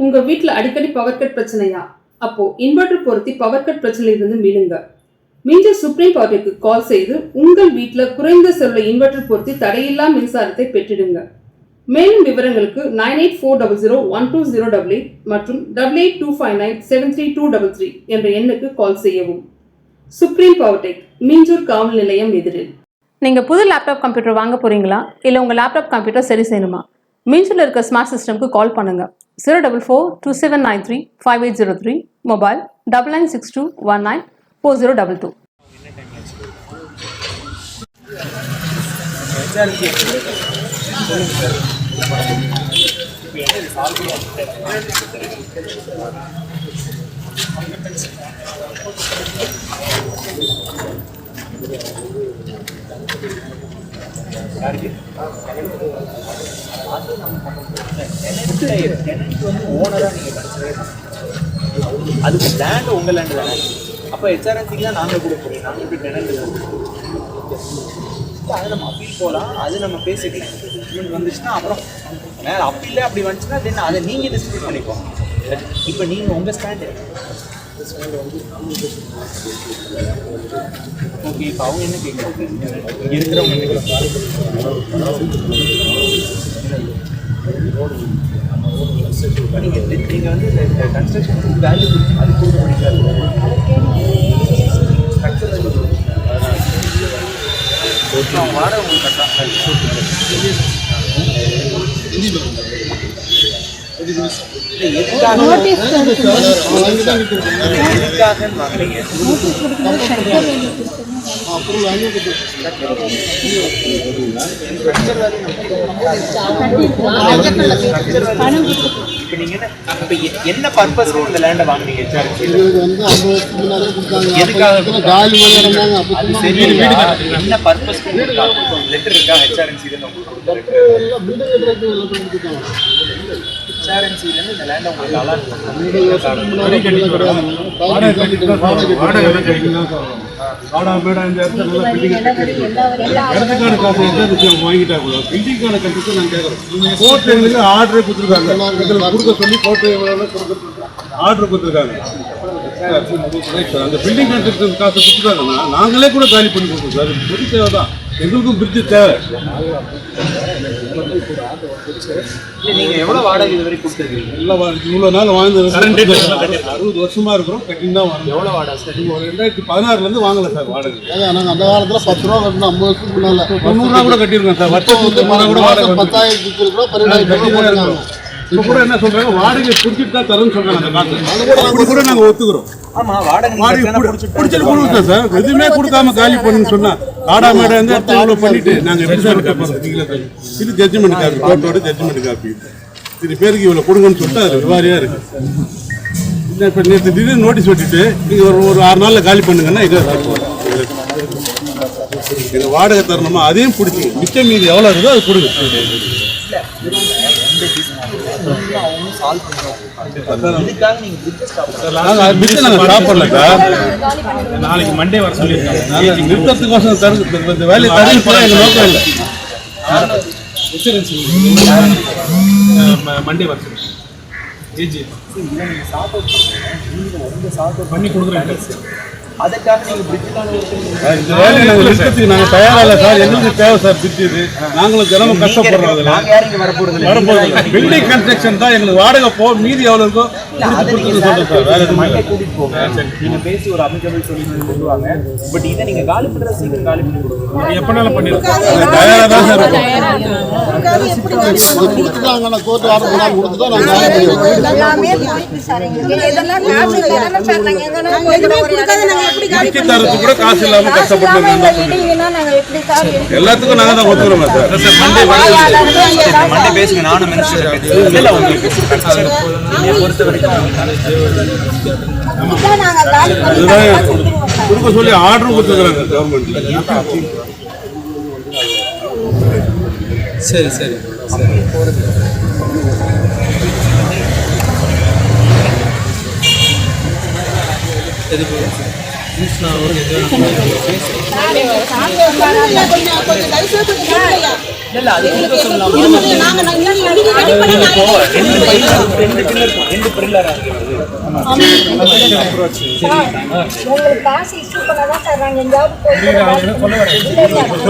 உங்க வீட்டில் அடிக்கடி பவர் கட் பிரச்சனையா? அப்போ இன்வெர்டர் பொருத்தி பவர் கட் பிரச்சனையிலிருந்து மீளுங்க. மீண்டும் சுப்ரீம் பவருக்கு கால் செய்து உங்கள் வீட்டில் குறைந்த செலவுல இன்வெர்டர் பொருத்தி தடையில்லா மின்சாரத்தை பெற்றிடுங்க. மேலும் விவரங்களுக்கு 9840012088 மற்றும் 8825973233 என்ற எண்ணுக்கு கால் செய்யவும். சுப்ரீம் பவர்டெக், மீஞ்சூர் காவல் நிலையம் எதிரில். நீங்கள் புது லேப்டாப் கம்ப்யூட்டர் வாங்க போகிறீங்களா? இல்லை உங்கள் லேப்டாப் கம்ப்யூட்டர் சரி செய்யணுமா? மீஞ்சூரில் இருக்க ஸ்மார்ட் சிஸ்டம்க்கு கால் பண்ணுங்கள். 04427935803, மொபைல் 9962194022. அதுக்கு லேண்ட் உங்க லேண்ட் தானே. அப்போ ஹெச்ஆர்என்சிக்கு தான் நாங்கள் கொடுக்க போறோம். நாங்கள் எப்படி டெனண்ட் அதை நம்ம அப்பீல் போகலாம். அது நம்ம பேசிக்கலாம். இவனுக்கு வந்துச்சுன்னா அப்புறம் மேலே அப்பீல் அப்படி வந்துச்சுன்னா தென் அதை நீங்கள் டிஸ்ட்ரிபியூட் பண்ணிப்போம். இப்போ நீங்கள் உங்கள் ஸ்டாண்டு ஓகே. இப்போ அவங்க என்ன கேட்குறாங்க? இருக்கிறவங்க என்ன கேட்குறாங்க? நீங்கள் வந்து இந்த கன்ஸ்ட்ரக்ஷன் வேல்யூ அது கொடுக்க முடியாது. வாடகை உங்களுக்கு கட்டாங்க. எதுக்காக வாங்குறீங்க? இப்போ நீங்கள் என்ன பர்பஸ் இந்த லேண்டை வாங்குறீங்க? எதுக்காக? என்ன பர்பஸ் லெட்டர் இருக்கா? ஹெச்ஆர்என்சிலேருந்து உங்களுக்கு ஹெச்ஆர்என்சிலேருந்து இந்த லேண்டை உங்களுக்கு அலாட் வாடகை இந்த இடத்துல நல்லா பில்டிங் இடத்துக்கான காசு எந்த விஷயம் வாங்கிட்டா கூட பில்டிங்கான கண்டிப்பாக நான் கேட்குறோம். கோர்ட் எங்களுக்கு ஆர்டரே கொடுத்துருக்காங்க. கொடுக்க சொல்லி கோர்ட்டு ஆர்டர் கொடுத்துருக்காங்க. அந்த பில்டிங் கன்ஸ்ட்ரக்ஷன் காசு கொடுத்துருக்காங்கன்னா நாங்களே கூட காலி பண்ணி கொடுப்போம் சார். பொது தேவை தான், எங்களுக்கும் பிரிட்ஜு தேவை. நீங்கள் எவ்வளோ வாடகை இது வரைக்கும் கொடுத்துருக்கீங்க? இவ்வளோ நாள் வாழ்ந்தது 60 வருஷமாக இருக்கிறோம். கட்டிங் தான் வாங்க. எவ்வளோ வாடகை சார்? 2016 வாங்கலை சார் வாடகை. நாங்கள் அந்த காலத்தில் 10 ரூபா கட்டணும். 50 வருஷத்துக்கு முன்னால் 90 கூட கட்டியிருக்கோம் சார். வருஷத்துக்கு கூட வாடகை 10,000 12,000 இப்போ கூட என்ன சொல்றாங்க, வாடகை பிடிச்சிட்டு தான் தரேன்னு சொல்றாங்க. அந்த காலத்துல கூட நாங்கள் ஒத்துக்கிறோம். ஆமாம், வாடகை பிடிச்சிட்டு கொடுங்க சார். எதுவுமே கொடுக்காம காலி பண்ணுன்னு சொன்னா காடா மேடை வந்து இவ்வளோ பண்ணிட்டு நாங்கள் எப்படி சார் கேட்போம்? இது ஜட்ஜ்மெண்ட் காப்பி, கோர்ட்டோட ஜட்ஜ்மெண்ட் காப்பி. இது பேருக்கு இவ்வளோ கொடுங்கன்னு சொல்லிட்டு அது விவாரியா இருக்கு. இப்போ நேற்று திடீர்னு நோட்டீஸ் விட்டுட்டு நீங்கள் ஒரு 6 நாளில் காலி பண்ணுங்கன்னா இதை எங்கள் வாடகை தரணுமா அதையும் பிடிச்சி மிச்சம் மீதி எவ்வளோ இருக்கோ அது கொடுங்க. நாளைக்கு மண்டே வர சொல்லியிருக்காங்க. நிறுத்தத்துக்கோசம் வேலையை தரேன்னு எங்கள் நோக்கம் இல்லை. மண்டே வர சொல்லி பண்ணி கொடுக்குறேன். அதுக்காக நீங்கள் பிரிட்ஜுக்கான இந்த வேலையை நாங்கள் நிறுத்தத்துக்கு நாங்கள் தயாராக இல்லை சார். எங்களுக்கு தேவை சார் பிரிட்ஜு. இது நாங்களும் தினமும் கஷ்டப்படுறோம். அதில் வரப்போகுது பில்டிங் கன்ஸ்ட்ரக்ஷன் தான் எங்களுக்கு வாடகை மீதி எவ்வளோ இருக்கோ சொல்கிறேன் சார். வேறு மண்டே கூட்டிகிட்டு போங்க. நீங்கள் பேசி ஒரு அமிக்கபிள் சொல்யூஷன் கொண்டு வாங்க. பட் இதை நீங்கள் காலி பண்ணுற சீக்கிரம் காலி பண்ணி கொடுக்கணும். எப்போனாலும் பண்ணிடுறோம். தயாராக தான் சார் இருக்கும். கொடுத்துட்டாங்கன்னா கோர்ட்டு ஆர்டர் பண்ணால் கொடுத்து தான் நாங்கள் தரத்துக்கு கூட காசு இல்லாமல் கஷ்டப்பட்டு எல்லாத்துக்கும் நாங்கள் தான் ஒத்துக்கிறோம் சார். மண்டே பேசுங்க. நானும் இல்லை உங்களுக்கு பொறுத்த வரைக்கும் கொடுக்க சொல்லி ஆர்டரும் கொடுத்துக்கிறாங்க கவர்மெண்ட்ல. சரி சரி சரி. இல்ல அது கொடுக்க சொல்லலாம்.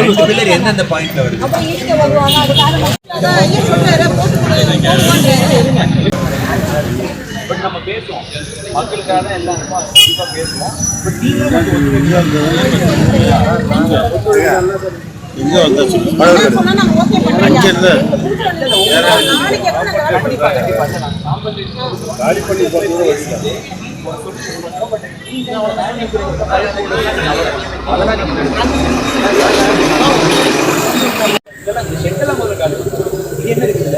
ரெண்டு பில்லர் எந்தெந்த பாயிண்ட்ல வருது? பட் நம்ம பேசுவோம், மக்களுக்காக தான் எல்லாருக்கும் கண்டிப்பா பேசுவோம். பட் நீங்களும் இங்க வந்தா காலி பண்ணி செங்கலாம் முதல்ல காலி பண்ணுவோம். இது என்ன இருக்குல்ல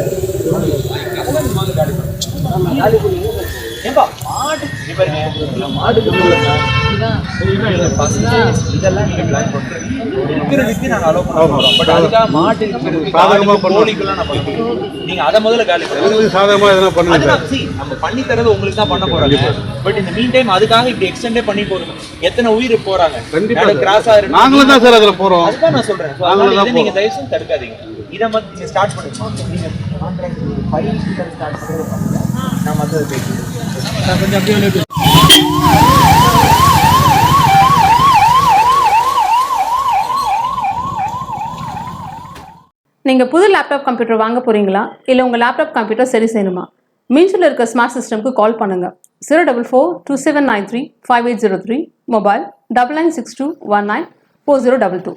அதெல்லாம் முதல்ல காலி பண்ணுவோம். காலி பண்ணி ஏன்பா மாடு பாருங்க, மாடுக்கு இதெல்லாம் நீங்க பிளான் பண்றீங்க. இருக்கிறதுக்கு நாங்க அலோவ் பண்ண போறோம். பட் அதுக்காக மாட்டு சாதகமா கோழிக்கெல்லாம் நான் பண்ணுறேன். நீங்க அதை முதல்ல காலி பண்ணுங்க. சாதகமா எதனா பண்ணுங்க. நம்ம பண்ணி தரது உங்களுக்கு தான் பண்ண போறாங்க. பட் இந்த மீன் டைம் அதுக்காக இப்படி எக்ஸ்டெண்டே பண்ணி போறோம். எத்தனை உயிர் போறாங்க கிராஸ் ஆகுது. நாங்களும் தான் சார் அதுல போறோம். அதுதான் நான் சொல்றேன். நீங்க தயவு செஞ்சு தடுக்காதீங்க. இதை மட்டும் நீங்க ஸ்டார்ட் பண்ணுங்க. நீங்க கான்ட்ராக்ட் ஃபைல் ஸ்டார்ட் பண்ணுறது பண்ணுங்க. நான் மற்றது பேசுறேன். நான் கொஞ்சம் அப்படியே நீங்கள் புது லேப்டாப் கம்ப்யூட்டர் வாங்க போகிறீங்களா இல்லை உங்கள் லேப்டாப் கம்ப்யூட்டர் சரி செய்யணுமா? மீன்ஸில் இருக்க ஸ்மார்ட் சிஸ்டம்க்கு கால் பண்ணுங்கள். 044-2793-5803, மொபைல் 9962194022.